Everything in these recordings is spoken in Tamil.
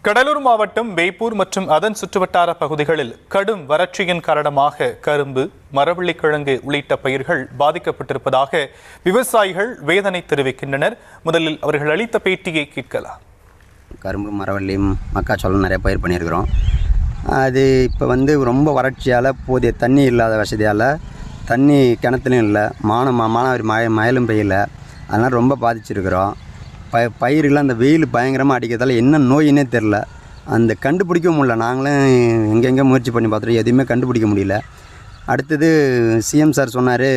கடலூர் மாவட்டம் வேப்பூர் மற்றும் அதன் சுற்றுவட்டார பகுதிகளில் கடும் வறட்சியின் காரணமாக கரும்பு, மரவள்ளிக்கிழங்கு உள்ளிட்ட பயிர்கள் பாதிக்கப்பட்டிருப்பதாக விவசாயிகள் வேதனை தெரிவிக்கின்றனர். முதலில் அவர்கள் அளித்த பேட்டியை கேட்கலாம். கரும்பு, மரவள்ளி, மக்காச்சோளம் நிறைய பயிர் பண்ணியிருக்கிறோம். அது இப்போ ரொம்ப வறட்சியால் போதிய தண்ணி இல்லாத வசதியால் தண்ணி கிணத்துலையும் இல்லை, மானாவாரி மழையும் பெய்யல. அதனால் ரொம்ப பாதிச்சிருக்கிறோம். பயிரெலாம் அந்த வெயில் பயங்கரமாக அடிக்கிறதால என்ன நோயினே தெரில. அந்த கண்டுபிடிக்கவும் முடியல. நாங்களும் எங்கெங்கே முயற்சி பண்ணி பார்த்துட்டோம், எதுவுமே கண்டுபிடிக்க முடியல. அடுத்தது சிஎம் சார் சொன்னார்,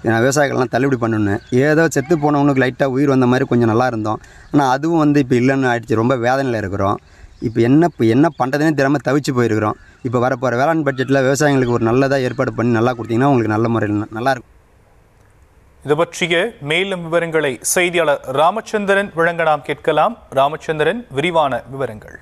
நான் விவசாயிகள்லாம் தள்ளுபடி பண்ணணும். ஏதோ செத்து போனவனுக்கு லைட்டாக உயிர் வந்த மாதிரி கொஞ்சம் நல்லா இருந்தோம். ஆனால் அதுவும் இப்போ இல்லைன்னு ஆகிடுச்சு. ரொம்ப வேதனையில் இருக்கிறோம். இப்போ என்ன பண்ணுறதுனே தெரியாமல் தவிச்சு போயிருக்கிறோம். இப்போ வரப்போகிற வேளாண் பட்ஜெட்டில் விவசாயிகளுக்கு ஒரு நல்லதாக ஏற்பாடு பண்ணி நல்லா கொடுத்தீங்கன்னா உங்களுக்கு நல்ல முறையில் நல்லாயிருக்கும். இது பற்றிய மேலும் விவரங்களை செய்தியாளர் ராமச்சந்திரன் வழங்க நாம் கேட்கலாம். ராமச்சந்திரன், விரிவான விவரங்கள்.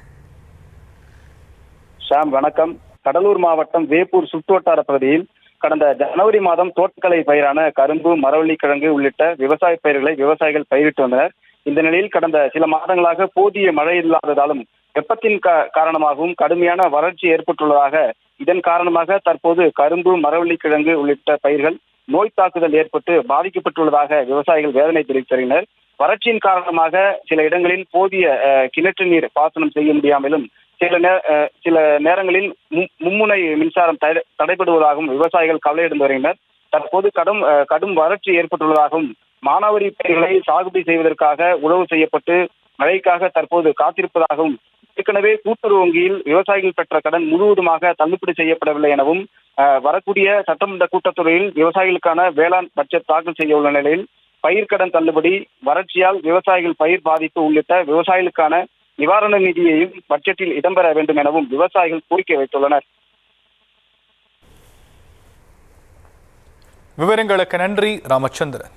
ஷாம், வணக்கம். கடலூர் மாவட்டம் வேப்பூர் சுற்றுவட்டார பகுதியில் கடந்த ஜனவரி மாதம் தோட்டக்கலை பயிரான கரும்பு, மரவள்ளிக்கிழங்கு உள்ளிட்ட விவசாய பயிர்களை விவசாயிகள் பயிரிட்டு வந்தனர். இந்த நிலையில் கடந்த சில மாதங்களாக போதிய மழை இல்லாததாலும் வெப்பத்தின் காரணமாகவும் கடுமையான வறட்சி ஏற்பட்டுள்ளதாக, இதன் காரணமாக தற்போது கரும்பு, மரவள்ளிக்கிழங்கு உள்ளிட்ட பயிர்கள் நோய் தாக்குதல் ஏற்பட்டு பாதிக்கப்பட்டுள்ளதாக விவசாயிகள் வேதனை தெரிவித்தனர். வறட்சியின் காரணமாக சில இடங்களில் போதிய கிணற்று நீர் பாசனம் செய்ய முடியாமலும் சில நேரங்களில் மும்முனை மின்சாரம் தடைபடுவதாகவும் விவசாயிகள் கவலையடைந்து வருகின்றனர். தற்போது கடும் வறட்சி ஏற்பட்டுள்ளதாகவும் மானாவாரி பயிர்களை சாகுபடி செய்வதற்காக உழவு செய்யப்பட்டு மழைக்காக தற்போது காத்திருப்பதாகவும், ஏற்கனவே கூட்டுறவு வங்கியில் விவசாயிகள் பெற்ற கடன் முழுவதுமாக தள்ளுபடி செய்யப்படவில்லை எனவும், வரக்கூடிய சட்டமன்ற கூட்டத்தொடரில் விவசாயிகளுக்கான வேளாண் பட்ஜெட் தாக்கல் செய்ய உள்ள நிலையில் பயிர்க்கடன் தள்ளுபடி, வறட்சியால் விவசாயிகள் பயிர் பாதிப்பு உள்ளிட்ட விவசாயிகளுக்கான நிவாரண நிதியையும் பட்ஜெட்டில் இடம்பெற வேண்டும் எனவும் விவசாயிகள் கோரிக்கை வைத்துள்ளனர். விவரங்களுக்கு நன்றி ராமச்சந்திரன்.